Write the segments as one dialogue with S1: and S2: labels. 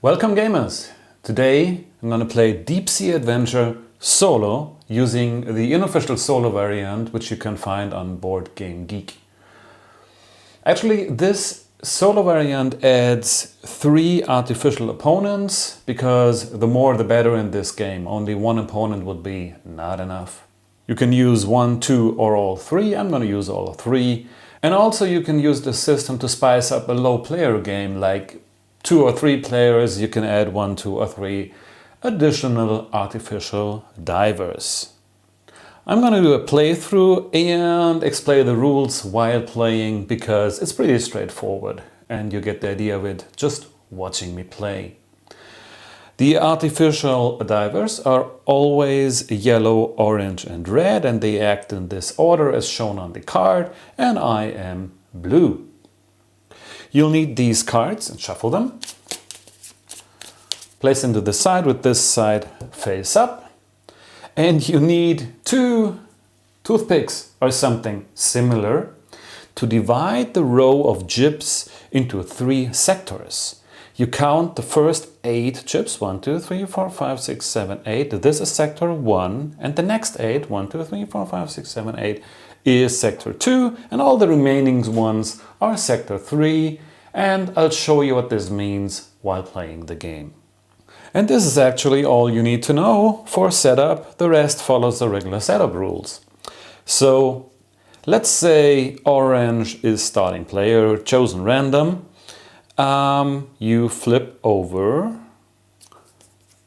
S1: Welcome gamers! Today I'm gonna play Deep Sea Adventure solo using the unofficial solo variant which you can find on Board Game Geek. Actually, this solo variant adds 3 artificial opponents because the more the better in this game. Only one opponent would be not enough. You can use 1, 2 or all 3. I'm gonna use all 3. And also you can use the system to spice up a low player game, like 2 or 3 players. You can add 1, 2 or 3 additional artificial divers. I'm gonna do a playthrough and explain the rules while playing because it's pretty straightforward and you get the idea of it just watching me play. The artificial divers are always yellow, orange and red, and they act in this order as shown on the card, and I am blue. You'll need these cards and shuffle them. Place them to the side with this side face up. And you need 2 toothpicks or something similar to divide the row of chips into 3 sectors. You count the first 8 chips, 1, 2, 3, 4, 5, 6, 7, 8. This is sector 1, and the next 8, 1, 2, 3, 4, 5, 6, 7, 8, is sector 2, and all the remaining ones are sector 3, and I'll show you what this means while playing the game. And this is actually all you need to know for setup. The rest follows the regular setup rules. So let's say orange is starting player, chosen random. You flip over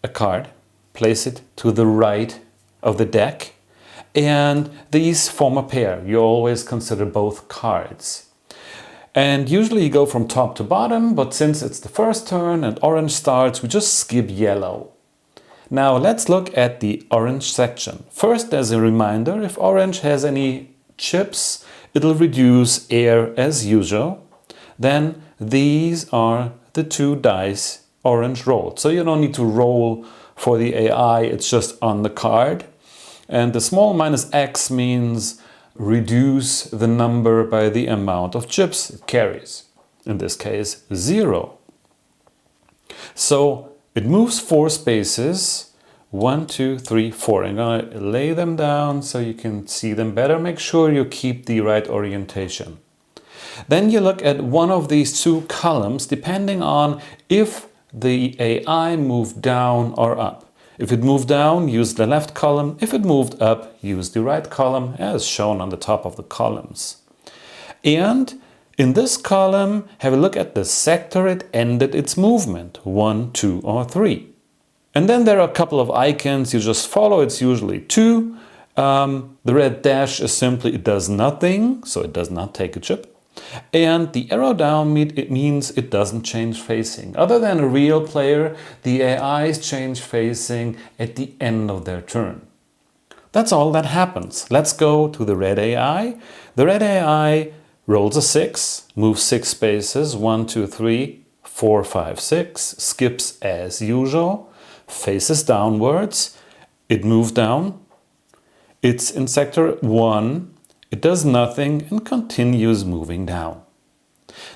S1: a card, place it to the right of the deck, and these form a pair. You always consider both cards. And usually you go from top to bottom, but since it's the first turn and orange starts, we just skip yellow. Now let's look at the orange section. First, as a reminder, if orange has any chips, it'll reduce air as usual. Then these are the 2 dice orange rolled. So you don't need to roll for the AI, it's just on the card. And the small minus X means reduce the number by the amount of chips it carries. In this case, 0. So it moves 4 spaces. 1, 2, 3, 4. I'm gonna lay them down so you can see them better. Make sure you keep the right orientation. Then you look at one of these 2 columns depending on if the AI moved down or up. If it moved down, use the left column. If it moved up, use the right column as shown on the top of the columns. And in this column, have a look at the sector it ended its movement, 1, 2 or 3. And then there are a couple of icons you just follow. It's usually 2. The red dash is simply it does nothing, so it does not take a chip. And the arrow down it means it doesn't change facing. Other than a real player, the AIs change facing at the end of their turn. That's all that happens. Let's go to the red AI. The red AI rolls a 6, moves 6 spaces, 1, 2, 3, 4, 5, 6, skips as usual, faces downwards, it moves down, it's in sector 1, it does nothing and continues moving down.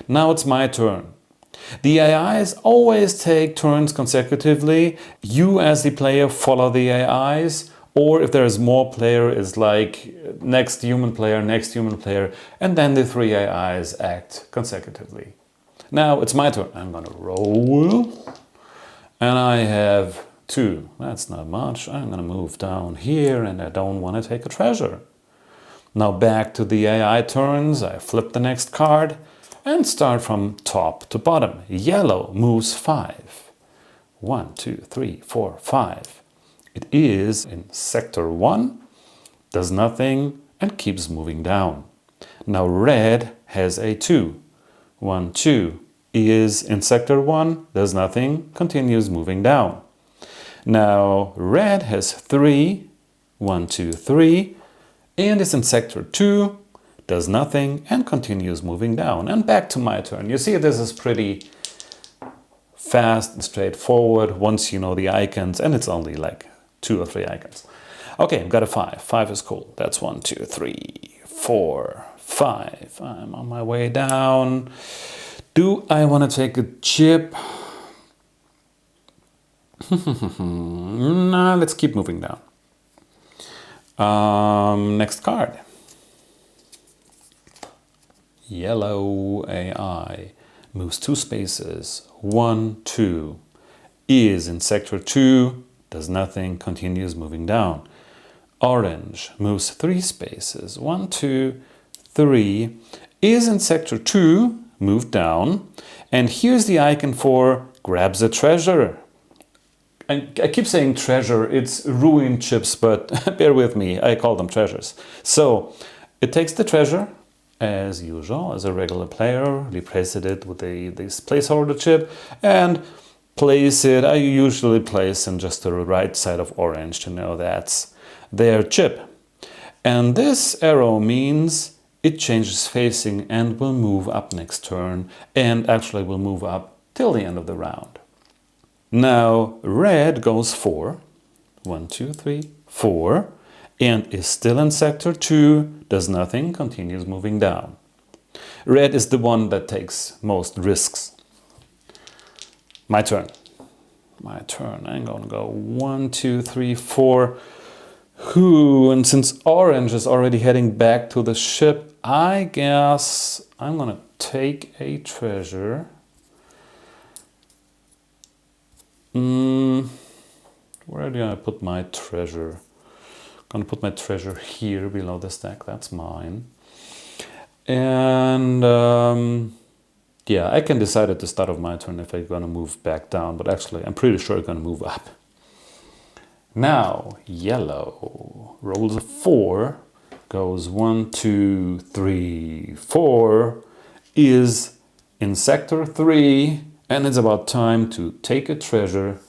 S1: Now it's my turn. The AIs always take turns consecutively. You as the player follow the AIs, or if there is more player is like next human player, and then the 3 AIs act consecutively. Now it's my turn. I'm gonna roll and I have 2. That's not much. I'm gonna move down here and I don't want to take a treasure. Now back to the AI turns, I flip the next card and start from top to bottom. Yellow moves 5. 1, 2, 3, 4, 5. It is in sector 1, does nothing and keeps moving down. Now red has a 2. 1, 2 is in sector 1, does nothing, continues moving down. Now red has 3. 1, 2, 3. And is in sector 2, does nothing and continues moving down. And back to my turn. You see, this is pretty fast and straightforward once you know the icons, and it's only like 2 or 3 icons. Okay, I've got a 5. 5 is cool. That's 1, 2, 3, 4, 5. I'm on my way down. Do I want to take a chip? Nah, let's keep moving down. Next card. Yellow AI moves 2 spaces, 1, 2, is in sector 2, does nothing, continues moving down. Orange moves 3 spaces, 1, 2, 3, is in sector 2, moved down, and here's the icon for grabs a treasure. I keep saying treasure, it's ruined chips, but bear with me, I call them treasures. So it takes the treasure, as usual, as a regular player, replace it with this placeholder chip, and place it, I usually place in just the right side of orange to know that's their chip. And this arrow means it changes facing and will move up next turn, and actually will move up till the end of the round. Now red goes 4, 1, 2, 3, 4, and is still in sector 2, does nothing, continues moving down. Red is the one that takes most risks. My turn. My turn. I'm gonna go 1, 2, 3, 4. And since orange is already heading back to the ship, I guess I'm gonna take a treasure. Where do I put my treasure? I'm gonna put my treasure here below the stack. That's mine. And yeah, I can decide at the start of my turn if I'm gonna move back down, but actually I'm pretty sure I'm gonna move up. Now yellow rolls a 4, goes 1, 2, 3, 4, is in sector 3, and it's about time to take a treasure.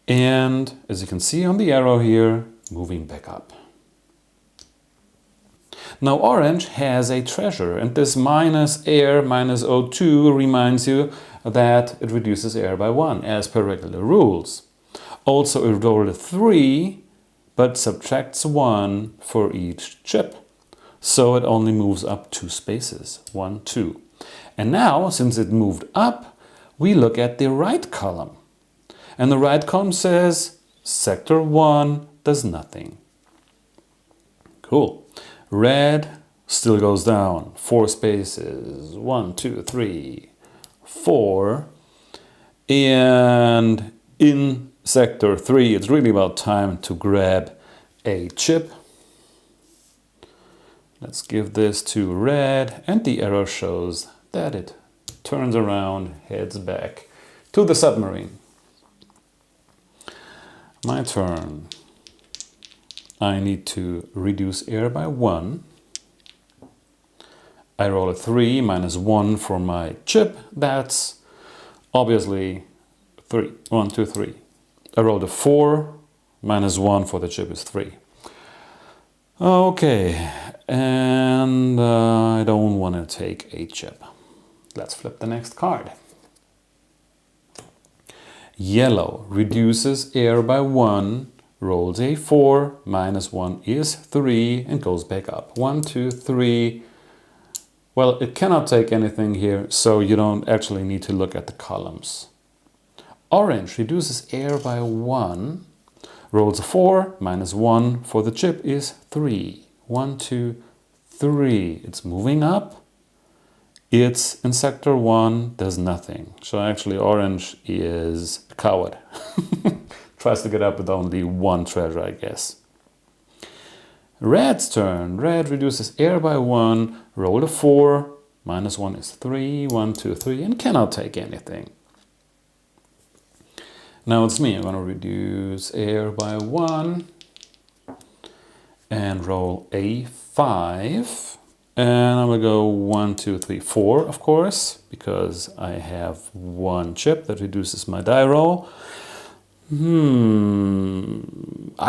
S1: And as you can see on the arrow here, moving back up. Now orange has a treasure, and this minus air minus O2 reminds you that it reduces air by 1 as per regular rules. Also it rolled a 3, but subtracts 1 for each chip. So it only moves up 2 spaces, 1, 2. And now, since it moved up, we look at the right column. And the right column says sector 1 does nothing. Cool. Red still goes down 4 spaces, 1, 2, 3, 4. And in sector 3, it's really about time to grab a chip. Let's give this to red, and the arrow shows that it turns around, heads back to the submarine. My turn. I need to reduce air by 1. I roll a 3 minus 1 for my chip. That's obviously 3. 1, 2, 3. I rolled a 4 minus 1 for the chip is 3. Okay, and I don't want to take a chip. Let's flip the next card. Yellow reduces air by 1, rolls a 4, minus 1 is 3, and goes back up. 1, 2, 3. Well, it cannot take anything here, so you don't actually need to look at the columns. Orange reduces air by 1, rolls a 4, minus 1 for the chip is 3. 1, 2, 3. It's moving up. It's in sector 1, does nothing. So actually orange is a coward. Tries to get up with only 1 treasure, I guess. Red's turn. Red reduces air by 1, roll a 4, minus 1 is 3, 1, 2, 3, and cannot take anything. Now it's me. I'm going to reduce air by 1 and roll a 5. And I'm going to go 1, 2, 3, 4, of course, because I have 1 chip that reduces my die roll. I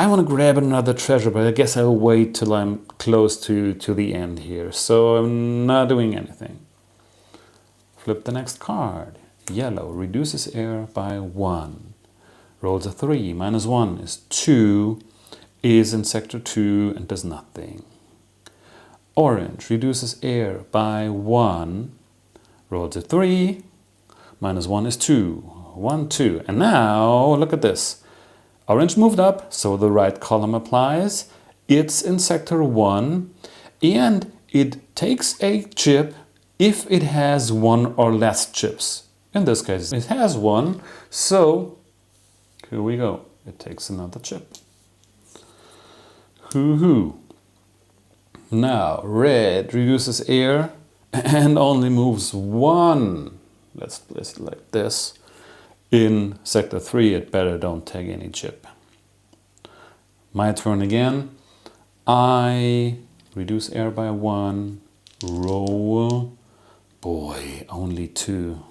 S1: want to grab another treasure, but I guess I'll wait till I'm close to the end here. So I'm not doing anything. Flip the next card. Yellow reduces air by 1. Rolls a 3, minus 1 is 2, is in sector 2 and does nothing. Orange reduces air by 1, rolls a 3, minus 1 is 2. 1, 2. And now, look at this. Orange moved up, so the right column applies. It's in sector 1, and it takes a chip if it has one or less chips. In this case, it has one, so here we go. It takes another chip. Hoo-hoo. Now, red reduces air and only moves 1. Let's place it like this. In sector 3, it better don't take any chip. My turn again. I reduce air by 1. Roll. Boy, only 2.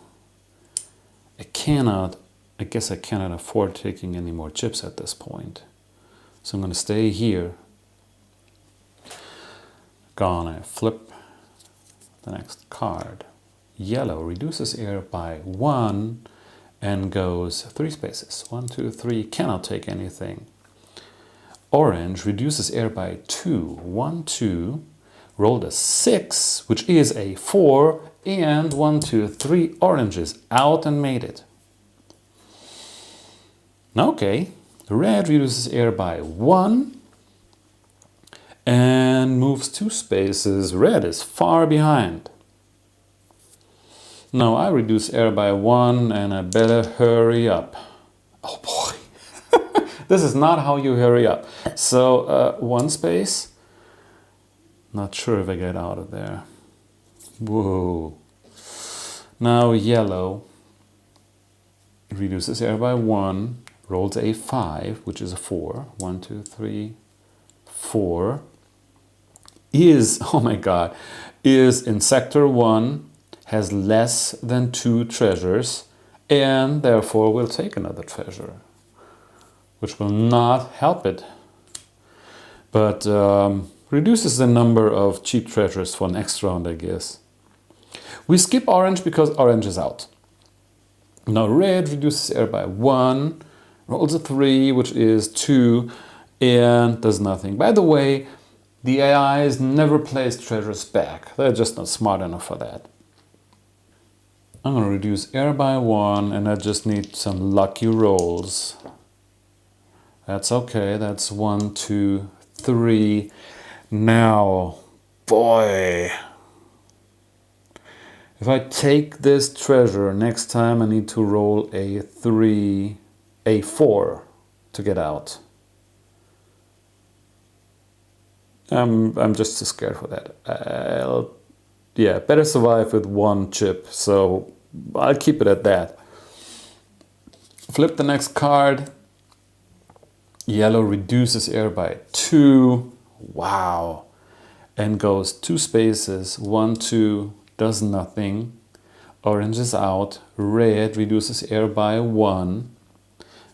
S1: I guess I cannot afford taking any more chips at this point. So I'm going to stay here. Gonna flip the next card. Yellow reduces air by 1 and goes 3 spaces. 1, 2, 3, cannot take anything. Orange reduces air by 2. 1, 2, rolled a 6, which is a 4, and 1, 2, 3, orange is out and made it. Okay, red reduces air by 1 and moves 2 spaces. Red is far behind. Now I reduce air by 1 and I better hurry up. Oh boy, this is not how you hurry up. So 1 space. Not sure if I get out of there. Whoa. Now yellow reduces air by 1, rolls a 5, which is a 4. 1, 2, 3, 4. Is, oh my god, is in sector 1, has less than 2 treasures, and therefore will take another treasure, which will not help it, but reduces the number of cheap treasures for next round, I guess. We skip orange because orange is out. Now red reduces air by 1, rolls a 3, which is 2, and does nothing. By the way, the AIs never place treasures back. They're just not smart enough for that. I'm going to reduce air by 1, and I just need some lucky rolls. That's okay. That's 1, 2, 3. Now, boy, if I take this treasure, next time I need to roll a 3, a 4 to get out. I'm just too scared for that. Yeah, better survive with 1 chip, so I'll keep it at that. Flip the next card. Yellow reduces air by 2. Wow. And goes 2 spaces. 1, 2, does nothing. Orange is out. Red reduces air by 1.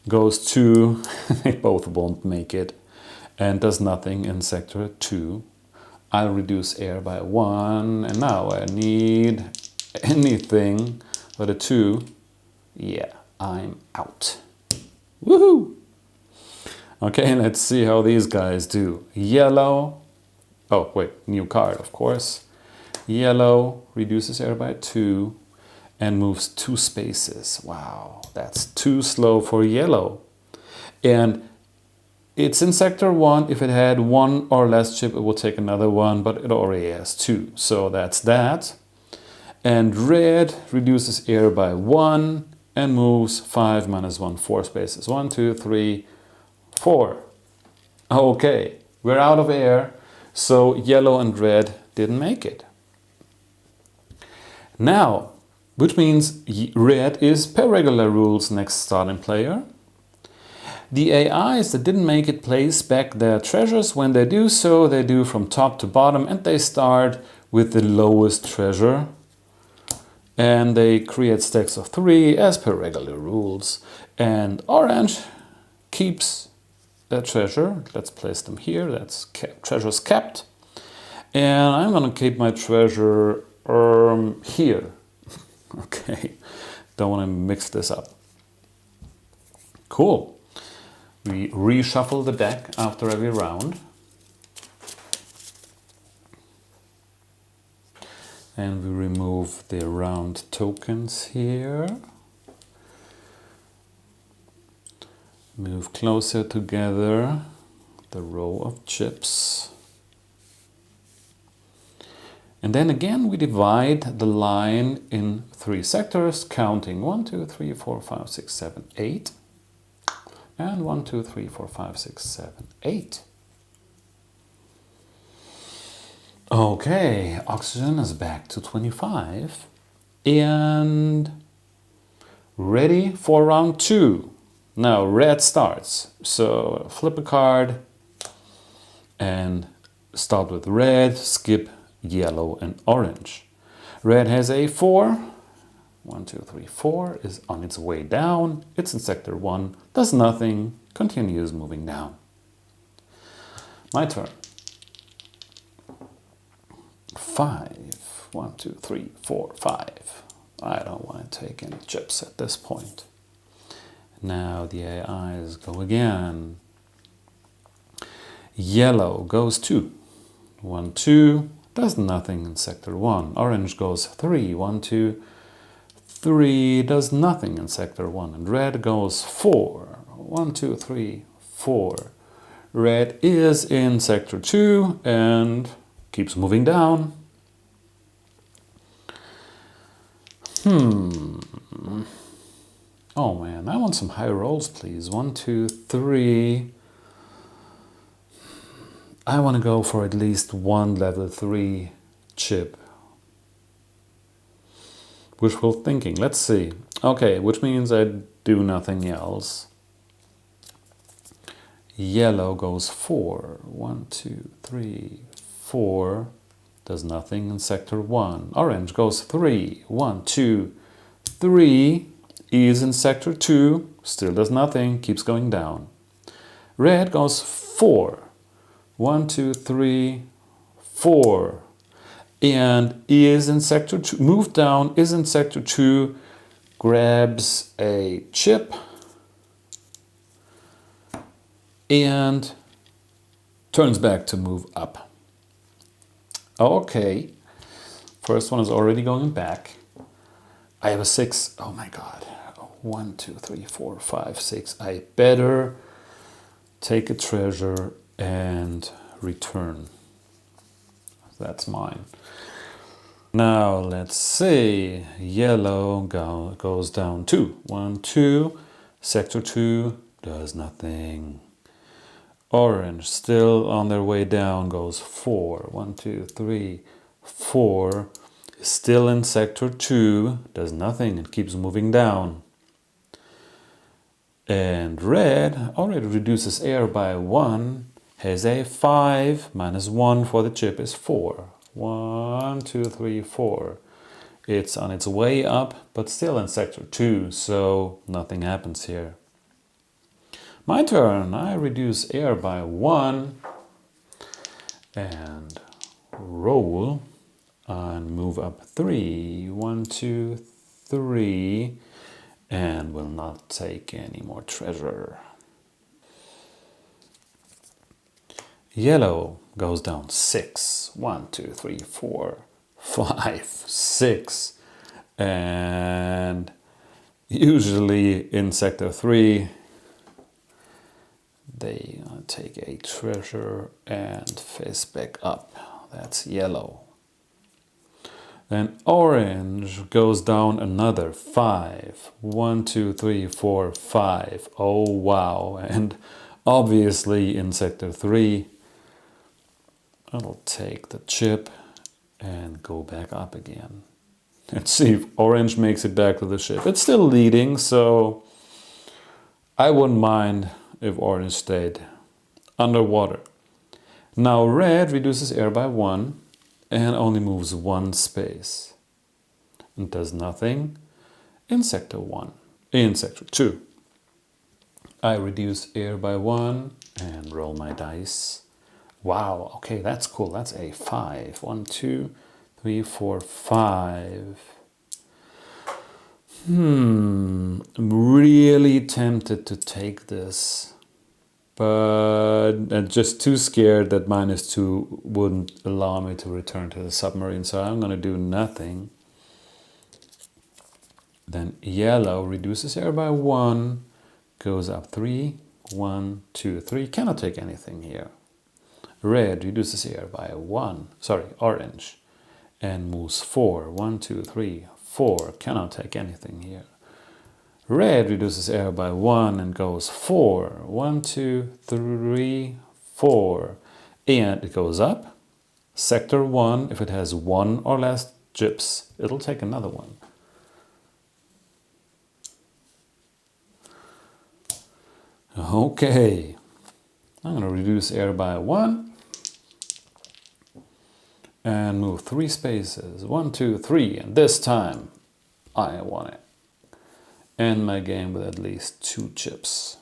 S1: Goes 2. They both won't make it. And does nothing in sector 2. I'll reduce air by 1, and now I need anything but a 2. Yeah, I'm out. Woohoo! Okay, let's see how these guys do. Yellow, oh wait, new card of course. Yellow reduces air by 2 and moves 2 spaces. Wow, that's too slow for yellow. And it's in sector 1. If it had 1 or less chip, it will take another 1, but it already has 2. So that's that. And red reduces air by 1 and moves 5 minus 1, 4 spaces. 1, 2, 3, 4. Okay, we're out of air. So yellow and red didn't make it. Now, which means red is per regular rules next starting player. The AIs that didn't make it place back their treasures. When they do so, they do from top to bottom, and they start with the lowest treasure. And they create stacks of 3 as per regular rules. And orange keeps their treasure. Let's place them here. That's treasures kept. And I'm going to keep my treasure here. Okay, don't want to mix this up. Cool. We reshuffle the deck after every round. And we remove the round tokens here. Move closer together the row of chips. And then again we divide the line in 3 sectors, counting 1, 2, 3, 4, 5, 6, 7, 8. And 1, 2, 3, 4, 5, 6, 7, 8. Okay, oxygen is back to 25 and ready for round 2. Now red starts, so flip a card and start with red, skip yellow and orange. Red has a 4. 1, 2, 3, 4 is on its way down. It's in sector 1, does nothing, continues moving down. My turn. 5. 1, 2, 3, 4, 5. I don't want to take any chips at this point. Now the AIs go again. Yellow goes 2. 1, 2, does nothing in sector 1. Orange goes 3. 1, 2, 3, does nothing in sector 1. And red goes 4. 1, 2, 3, 4. Red is in sector 2 and keeps moving down. Oh man, I want some high rolls, please. 1, 2, 3. I want to go for at least one level 3 chip. Wishful thinking. Let's see. Okay, which means I do nothing else. Yellow goes 4. 1, 2, 3, 4. Does nothing in sector 1. Orange goes 3. 1, 2, 3. Is in sector 2. Still does nothing. Keeps going down. Red goes 4. 1, 2, 3, 4. And is in sector 2. Moved down. Is in sector 2. Grabs a chip. And turns back to move up. Okay, first one is already going back. I have a 6. Oh my god. 1, 2, 3, 4, 5, 6. I better take a treasure and return. That's mine. Now let's see. Yellow goes down 2. 1, 2. Sector 2 does nothing. Orange, still on their way down, goes 4. 1, 2, 3, 4. Still in sector 2, does nothing and keeps moving down. And red already reduces air by 1, has a 5, minus 1 for the chip is 4. 1, 2, 3, 4. It's on its way up, but still in sector 2, so nothing happens here. My turn. I reduce air by 1 and roll and move up 3. 1, 2, 3 and will not take any more treasure. Yellow goes down 6. 1, 2, 3, 4, 5, 6 and usually in sector 3 they take a treasure and face back up. That's yellow. Then orange goes down another 5. 1, 2, 3, 4, 5. Oh wow. And obviously in sector 3 I'll take the chip and go back up again. Let's see if orange makes it back to the ship. It's still leading, so I wouldn't mind if orange stayed underwater. Now red reduces air by 1 and only moves 1 space and does nothing in sector 1. In sector 2, I reduce air by 1 and roll my dice. Wow, okay, that's cool. That's a 5. 1, 2, 3, 4, 5. I'm really tempted to take this. but I'm just too scared that -2 wouldn't allow me to return to the submarine, so I'm going to do nothing. Then yellow reduces air by 1, goes up 3, 1, 2, 3, cannot take anything here. Red reduces air by 1, sorry, orange, and moves 4, 1, 2, 3, 4, cannot take anything here. Red reduces air by 1 and goes 4, 1, 2, 3, 4, and it goes up. Sector 1, if it has 1 or less chips, it'll take another one. Okay, I'm going to reduce air by 1 and move 3 spaces, 1, 2, 3, and this time I want it. End my game with at least 2 chips.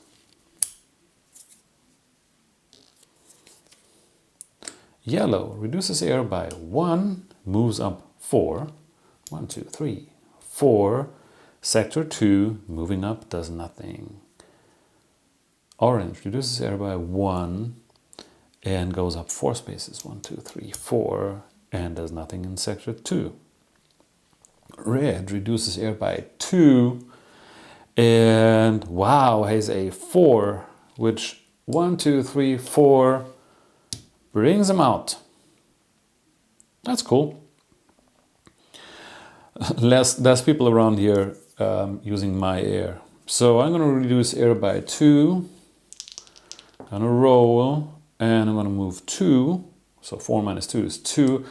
S1: Yellow reduces air by 1, moves up 4, 1, 2, 3, 4. Sector 2, moving up, does nothing. Orange reduces air by 1 and goes up 4 spaces, 1, 2, 3, 4, and does nothing in sector 2. Red reduces air by 2 and wow, has a 4, which 1, 2, 3, 4 brings him out. That's cool. Less people around here using my air. So I'm going to reduce air by 2. I'm going to roll and I'm going to move 2. So 4 minus 2 is 2.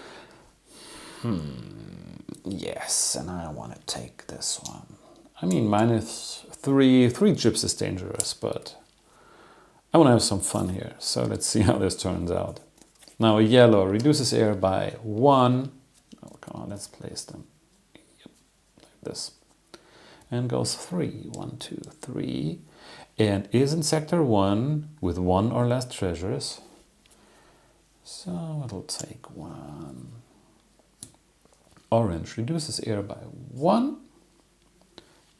S1: Yes, and I want to take this one. I mean, -3. 3 chips is dangerous, but I want to have some fun here. So let's see how this turns out. Now yellow reduces air by 1. Oh, come on, let's place them. Yep, like this. And goes 3. 1, 2, 3. And is in sector 1 with 1 or less treasures. So it'll take 1. Orange reduces air by 1.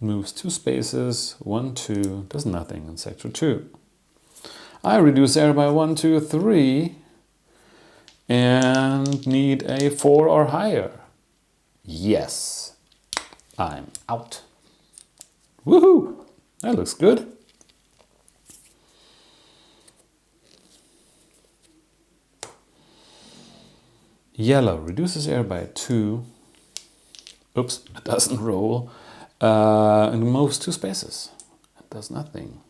S1: Moves 2 spaces, 1, 2, does nothing in sector 2. I reduce air by 1, 2, 3 and need a 4 or higher. Yes, I'm out. Woohoo! That looks good. Yellow reduces air by 2. Oops, it doesn't roll. And moves 2 spaces. It does nothing.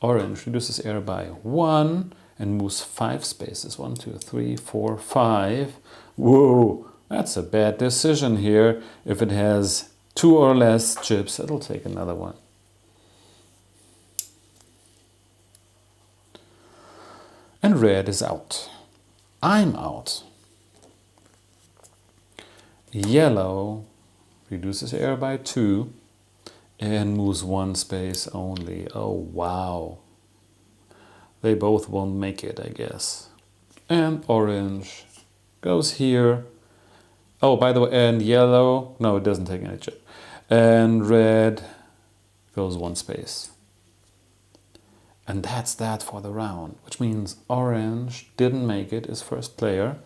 S1: Orange reduces air by 1 and moves 5 spaces. 1, 2, 3, 4, 5. Whoa, that's a bad decision here. If it has 2 or less chips, it'll take another one. And red is out. I'm out. Yellow reduces air by 2 and moves 1 space only. Oh, wow. They both won't make it, I guess. And orange goes here. Oh, by the way, and yellow, no, it doesn't take any chip. And red goes 1 space. And that's that for the round, which means orange didn't make it as first player.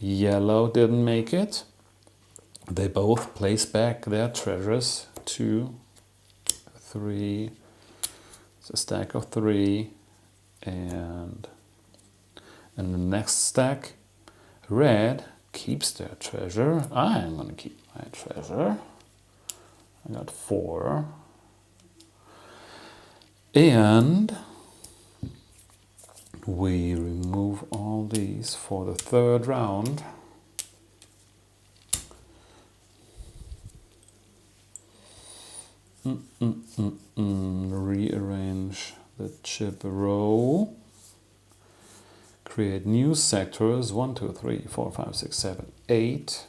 S1: Yellow didn't make it. They both place back their treasures. 2, 3, it's a stack of 3, and the next stack, red keeps their treasure. I'm going to keep my treasure. I got 4. And we remove all these for the third round. Rearrange the chip row. Create new sectors. 1, 2, 3, 4, 5, 6, 7, 8.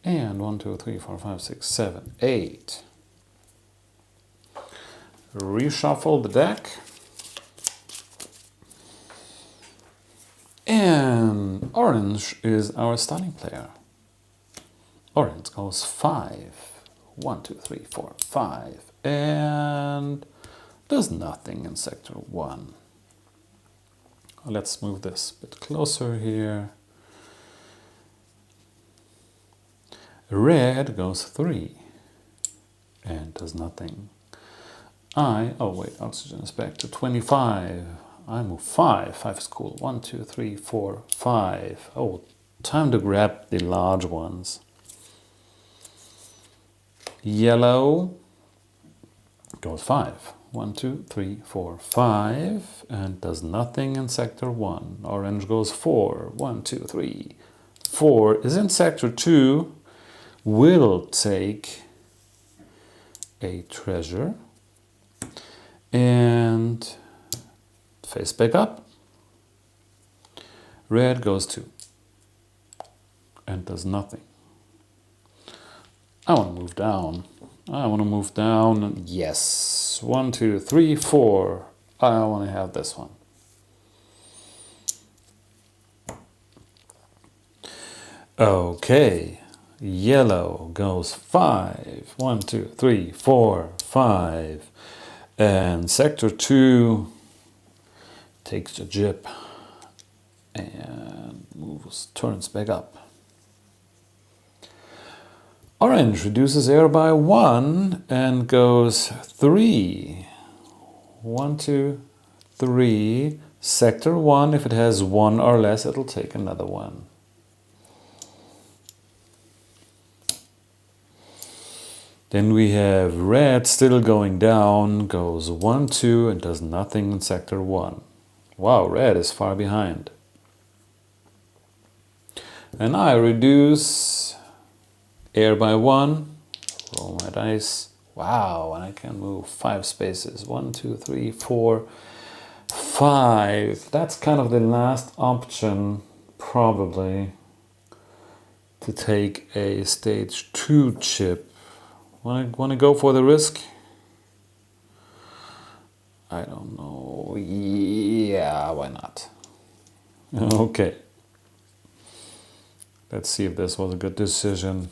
S1: And 1, 2, 3, 4, 5, 6, 7, 8. Reshuffle the deck. And orange is our starting player. Orange goes 5. 1, 2, 3, 4, 5. And does nothing in sector 1. Let's move this a bit closer here. Red goes 3 and does nothing. Oh wait, oxygen is back to 25. I move 5. 5 is cool. 1, 2, 3, 4, 5. Oh, time to grab the large ones. Yellow goes 5. 1, 2, 3, 4, 5 and does nothing in sector 1. Orange goes 4. 1, 2, 3, 4 is in sector 2. Will take a treasure and face back up. Red goes 2 and does nothing. I want to move down. I want to move down. Yes. 1, 2, 3, 4. I want to have this one. Okay. Yellow goes 5. 1, 2, 3, 4, 5. And sector 2 takes a jib and turns back up. Orange reduces air by 1 and goes 3. 1, 2, 3. Sector 1, if it has 1 or less, it'll take another one. Then we have red still going down, goes 1, 2 and does nothing in sector 1. Wow, red is far behind. And I reduce air by 1, roll my dice. Wow, and I can move 5 spaces. 1, 2, 3, 4, 5. That's kind of the last option, probably, to take a stage 2 chip. Want to go for the risk? I don't know. Yeah, why not? Okay. Let's see if this was a good decision.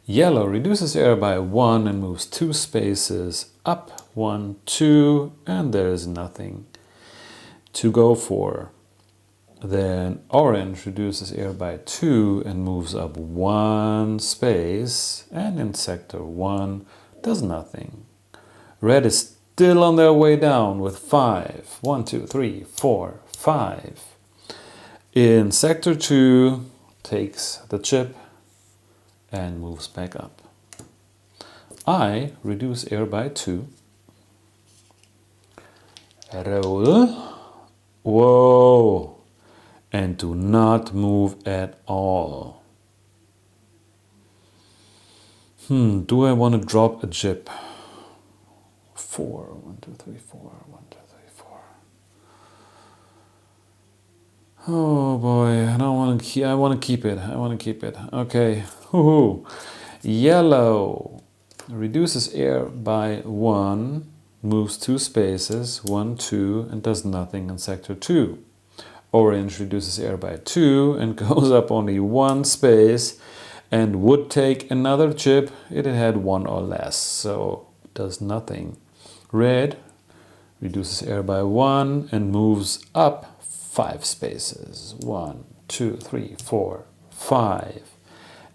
S1: Yellow reduces air by 1 and moves 2 spaces up. 1, 2, and there's nothing to go for. Then orange reduces air by 2 and moves up 1 space, and in sector 1 does nothing. Red is still on their way down with 5. 1, 2, 3, 4, 5. In sector 2 takes the chip and moves back up. I reduce air by 2. Roll. Whoa. And do not move at all. Do I want to drop a chip? 4. 1, 2, 3, 4. 1, 2, 3, 4. Oh boy, I don't want to. I want to keep it. I want to keep it. Okay. Hoo-hoo. Yellow reduces air by 1, moves 2 spaces, 1, 2, and does nothing in sector 2. Orange reduces air by 2 and goes up only 1 space and would take another chip if it had 1 or less, so does nothing. Red reduces air by 1 and moves up 5 spaces. 1, 2, 3, 4, 5.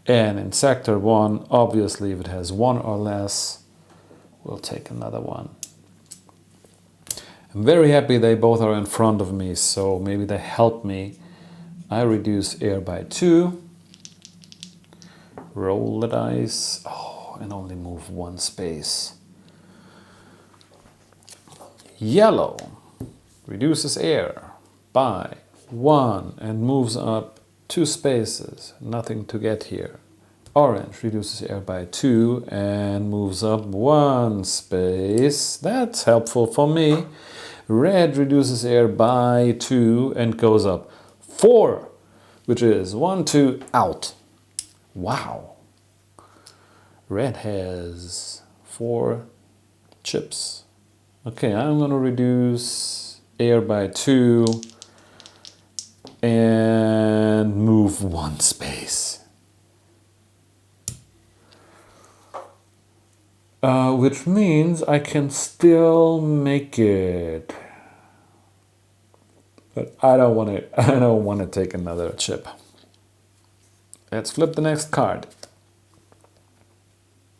S1: And in sector 1, obviously if it has 1 or less, we'll take another one. I'm very happy they both are in front of me, so maybe they help me. I reduce air by 2. Roll the dice. Oh, and only move 1 space. Yellow reduces air by 1 and moves up 2 spaces. Nothing to get here. Orange reduces air by 2 and moves up 1 space. That's helpful for me. Red reduces air by 2 and goes up 4, which is 1, 2, out. Wow. Red has 4 chips. Okay, I'm going to reduce air by 2 and move 1 space. which means I can still make it. But I don't want to. I don't want to take another chip. Let's flip the next card.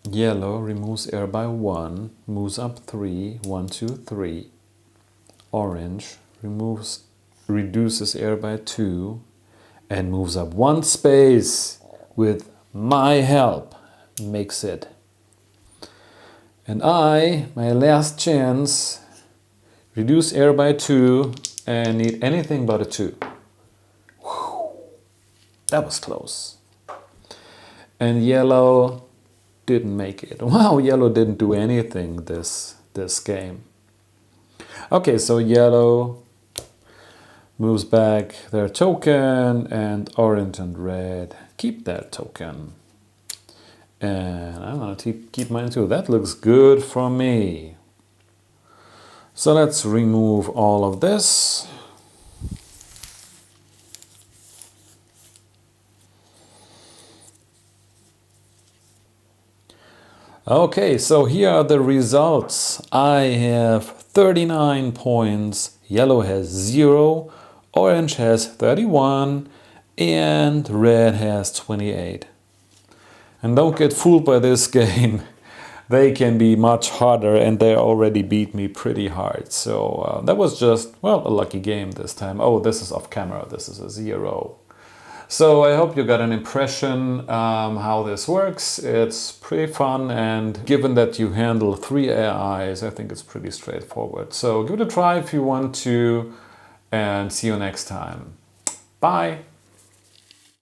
S1: Yellow removes air by 1, moves up 3, 1, 2, 3. Orange reduces air by 2 and moves up 1 space with my help. Makes it. And I, my last chance, reduce air by 2 and need anything but a 2. Whew. That was close. And yellow didn't make it. Wow, yellow didn't do anything this game. Okay, so yellow moves back their token, and orange and red keep that token. And I'm gonna keep mine too. That looks good for me. So let's remove all of this. Okay, so here are the results. I have 39 points, yellow has 0, orange has 31, and red has 28. And don't get fooled by this game. They can be much harder, and they already beat me pretty hard. So that was just, well, a lucky game this time. Oh, this is off camera, this is a 0. So I hope you got an impression how this works. It's pretty fun, and given that you handle 3 AIs, I think it's pretty straightforward. So give it a try if you want to, and see you next time. Bye!